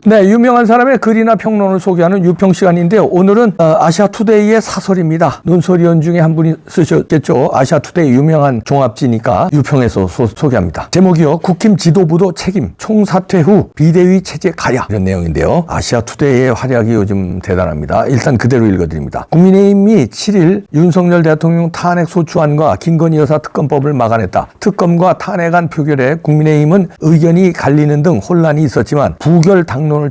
네, 유명한 사람의 글이나 평론을 소개하는 유평 시간인데요. 오늘은 아시아투데이의 사설입니다. 논설위원 중에 한 분이 쓰셨겠죠. 아시아투데이 유명한 종합지니까 유평에서 소개합니다. 제목이요. 국힘 지도부도 책임, 총사퇴 후 비대위 체제 가야, 이런 내용인데요. 아시아투데이의 활약이 요즘 대단합니다. 일단 그대로 읽어드립니다. 국민의힘이 7일 윤석열 대통령 탄핵 소추안과 김건희 여사 특검법을 막아냈다. 특검과 탄핵안 표결에 국민의힘은 의견이 갈리는 등 혼란이 있었지만 부결 당론을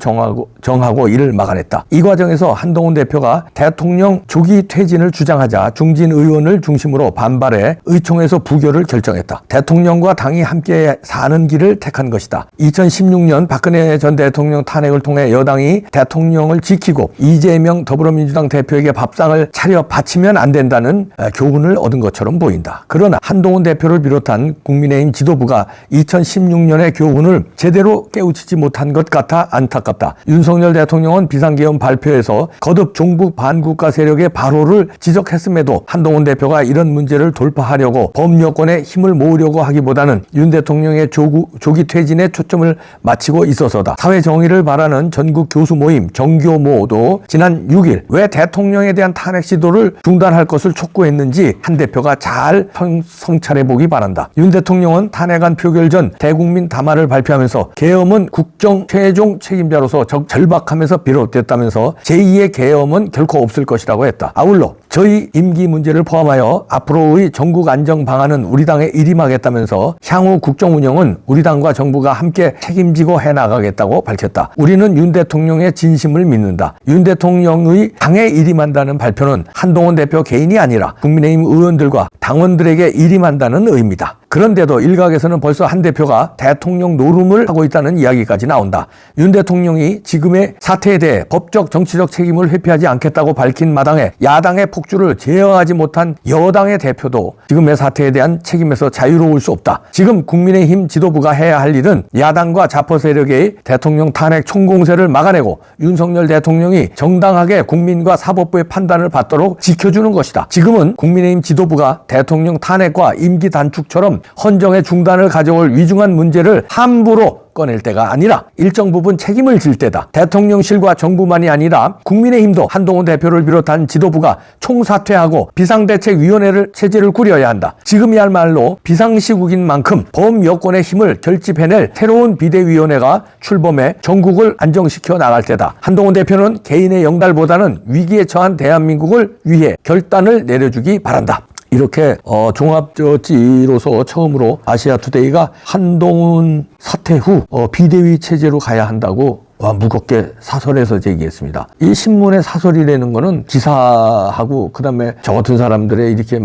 정하고 이를 막아냈다. 이 과정에서 한동훈 대표가 대통령 조기 퇴진을 주장하자 중진 의원을 중심으로 반발해 의총에서 부결을 결정했다. 대통령과 당이 함께 사는 길을 택한 것이다. 2016년 박근혜 전 대통령 탄핵을 통해 여당이 대통령을 지키고 이재명 더불어민주당 대표에게 밥상을 차려 바치면 안 된다는 교훈을 얻은 것처럼 보인다. 그러나 한동훈 대표를 비롯한 국민의힘 지도부가 2016년의 교훈을 제대로 깨우치지 못한 것 같아 안타깝다. 윤석열 대통령은 비상계엄 발표에서 거듭 종북 반국가 세력의 발호를 지적했음에도 한동훈 대표가 이런 문제를 돌파하려고 범여권에 힘을 모으려고 하기보다는 윤 대통령의 조기 퇴진에 초점을 맞추고 있어서다. 사회정의를 바라는 전국 교수 모임 정교모도 지난 6일 왜 대통령에 대한 탄핵 시도를 중단할 것을 촉구했는지 한 대표가 잘 성찰해보기 바란다. 윤 대통령은 탄핵안 표결 전 대국민 담화를 발표하면서 계엄은 국정 최종 책임자로서 절박하면서 비롯됐다면서 제2의 계엄은 결코 없을 것이라고 했다. 아울러 저희 임기 문제를 포함하여 앞으로의 전국 안정 방안은 우리 당에 일임하겠다면서 향후 국정 운영은 우리 당과 정부가 함께 책임지고 해나가겠다고 밝혔다. 우리는 윤 대통령의 진심을 믿는다. 윤 대통령의 당에 일임한다는 발표는 한동훈 대표 개인이 아니라 국민의힘 의원들과 당원들에게 일임한다는 의미다. 그런데도 일각에서는 벌써 한 대표가 대통령 노름을 하고 있다는 이야기까지 나온다. 윤 대통령이 지금의 사태에 대해 법적 정치적 책임을 회피하지 않겠다고 밝힌 마당에 야당의 폭주를 제어하지 못한 여당의 대표도 지금의 사태에 대한 책임에서 자유로울 수 없다. 지금 국민의힘 지도부가 해야 할 일은 야당과 자포 세력의 대통령 탄핵 총공세를 막아내고 윤석열 대통령이 정당하게 국민과 사법부의 판단을 받도록 지켜주는 것이다. 지금은 국민의힘 지도부가 대통령 탄핵과 임기 단축처럼 헌정의 중단을 가져올 위중한 문제를 함부로 꺼낼 때가 아니라 일정 부분 책임을 질 때다. 대통령실과 정부만이 아니라 국민의힘도 한동훈 대표를 비롯한 지도부가 총사퇴하고 비상대책위원회를 체제를 꾸려야 한다. 지금이야말로 비상시국인 만큼 범여권의 힘을 결집해낼 새로운 비대위원회가 출범해 전국을 안정시켜 나갈 때다. 한동훈 대표는 개인의 영달보다는 위기에 처한 대한민국을 위해 결단을 내려주기 바란다. 이렇게 종합지로서 처음으로 아시아투데이가 한동훈 사퇴 후 비대위 체제로 가야 한다고 무겁게 사설에서 제기했습니다. 이 신문의 사설이라는 거는 기사하고 그다음에 저 같은 사람들의 이렇게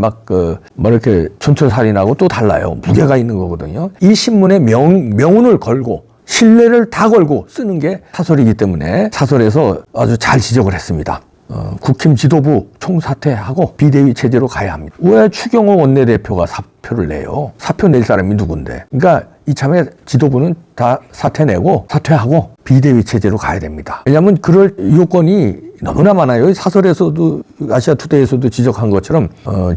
이렇게 촌철살인하고 또 달라요. 무게가 있는 거거든요. 이 신문의 명운을 걸고 신뢰를 다 걸고 쓰는 게 사설이기 때문에 사설에서 아주 잘 지적을 했습니다. 국힘 지도부 총사퇴하고 비대위 체제로 가야 합니다. 왜 추경호 원내대표가 사표를 내요? 사표 낼 사람이 누군데? 그러니까 이참에 지도부는 다 사퇴내고 사퇴하고 비대위 체제로 가야 됩니다. 왜냐하면 그럴 요건이 너무나 많아요. 사설에서도 아시아투데이에서도 지적한 것처럼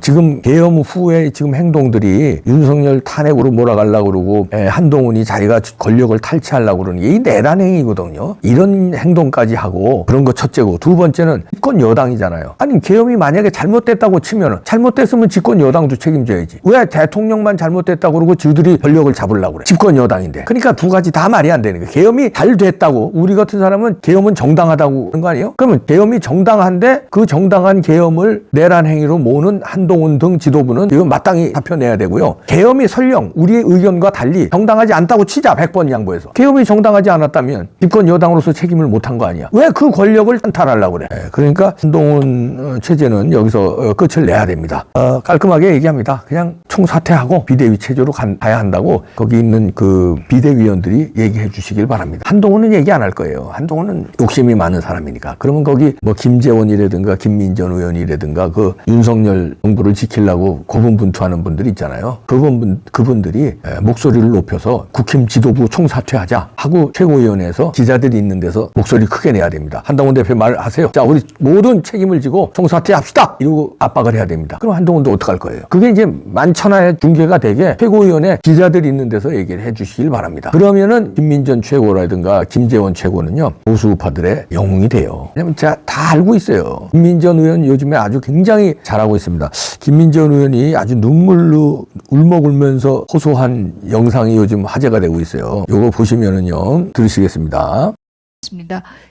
지금 계엄 후에 지금 행동들이 윤석열 탄핵으로 몰아가려고 그러고 한동훈이 자기가 권력을 탈취하려고 그러는 게 이 내란 행위거든요. 이런 행동까지 하고 그런 거 첫째고, 두 번째는 집권 여당이잖아요. 아니 계엄이 만약에 잘못됐다고 치면은 잘못됐으면 집권 여당도 책임져야지. 왜 대통령만 잘못됐다고 그러고 저들이 권력을 잡으려고 그래? 집권 여당인데. 그러니까 두 가지 다 말이 안 되는 거예요. 계엄이 잘 됐다고 우리 같은 사람은 계엄은 정당하다고 그런 거 아니에요? 그러면 계엄이 정당한데 그 정당한 계엄을 내란 행위로 모으는 한동훈 등 지도부는 지금 마땅히 사표 내야 되고요. 계엄이 설령 우리의 의견과 달리 정당하지 않다고 치자, 100번 양보해서. 계엄이 정당하지 않았다면 집권 여당으로서 책임을 못한 거 아니야. 왜 그 권력을 탄탈하려고 그래? 그러니까 한동훈 체제는 여기서 끝을 내야 됩니다. 깔끔하게 얘기합니다. 그냥 총사퇴하고 비대위 체제로 가야 한다고 거기 있는 그 비대위원들이 얘기해 주시길 바랍니다. 한동훈은 얘기 안 할 거예요. 한동훈은 욕심이 많은 사람이니까. 그러면 거기 우리 뭐 김재원이라든가 김민전 의원이라든가 그 윤석열 정부를 지키려고 고분분투하는 분들 있잖아요. 그분들이 목소리를 높여서 국힘 지도부 총사퇴하자 하고 최고위원회에서 기자들이 있는 데서 목소리 크게 내야 됩니다. 한동훈 대표 말하세요. 자, 우리 모든 책임을 지고 총사퇴합시다. 이러고 압박을 해야 됩니다. 그럼 한동훈도 어떡할 거예요? 그게 이제 만천하에 중계가 되게 최고위원회 기자들이 있는 데서 얘기를 해 주시길 바랍니다. 그러면은 김민전 최고라든가 김재원 최고는요, 보수우파들의 영웅이 돼요. 왜냐면 제가 다 알고 있어요. 김민전 의원 요즘에 아주 굉장히 잘하고 있습니다. 김민전 의원이 아주 눈물로 울먹울면서 호소한 영상이 요즘 화제가 되고 있어요. 요거 보시면은요, 들으시겠습니다.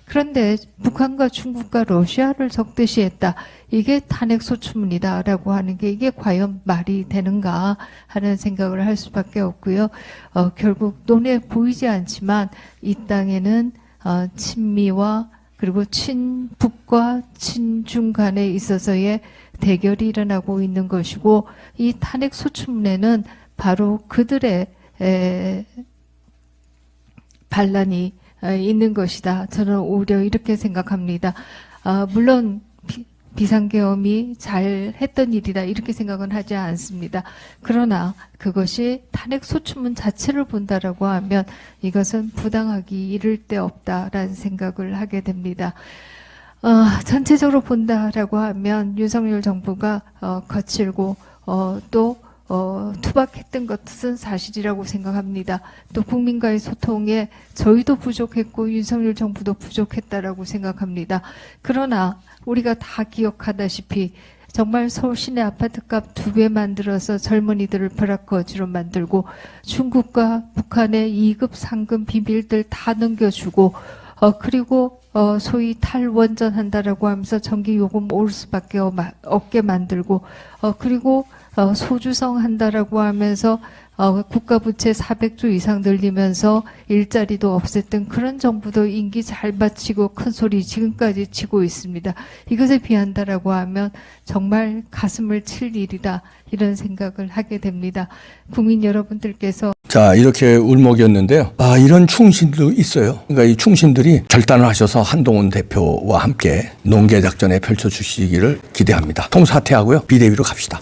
그런데 북한과 중국과 러시아를 적대시 했다. 이게 탄핵 소추문이다라고 하는 게 이게 과연 말이 되는가 하는 생각을 할 수밖에 없고요. 결국 눈에 보이지 않지만 이 땅에는 친미와 그리고 친북과 친중 간에 있어서의 대결이 일어나고 있는 것이고, 이 탄핵 소추문에는 바로 그들의 반란이 있는 것이다. 저는 오히려 이렇게 생각합니다. 물론 비상계엄이 잘 했던 일이다 이렇게 생각은 하지 않습니다. 그러나 그것이 탄핵 소추문 자체를 본다라고 하면 이것은 부당하기 이를 데 없다라는 생각을 하게 됩니다. 전체적으로 본다라고 하면 윤석열 정부가 거칠고 또 투박했던 것은 사실이라고 생각합니다. 또 국민과의 소통에 저희도 부족했고 윤석열 정부도 부족했다라고 생각합니다. 그러나 우리가 다 기억하다시피 정말 서울 시내 아파트값 2배 만들어서 젊은이들을 벼락거지로 만들고 중국과 북한의 2급, 3급 비밀들 다 넘겨주고 그리고 소위 탈원전한다라고 하면서 전기요금 오를 수밖에 없게 만들고 그리고 소주성 한다라고 하면서 국가부채 400조 이상 늘리면서 일자리도 없앴던 그런 정부도 임기 잘 마치고 큰 소리 지금까지 치고 있습니다. 이것에 비한다라고 하면 정말 가슴을 칠 일이다 이런 생각을 하게 됩니다. 국민 여러분들께서 자, 이렇게 울먹였는데요. 이런 충신도 있어요. 그러니까 이 충신들이 결단을 하셔서 한동훈 대표와 함께 농계 작전에 펼쳐주시기를 기대합니다. 통사퇴하고요. 비대위로 갑시다.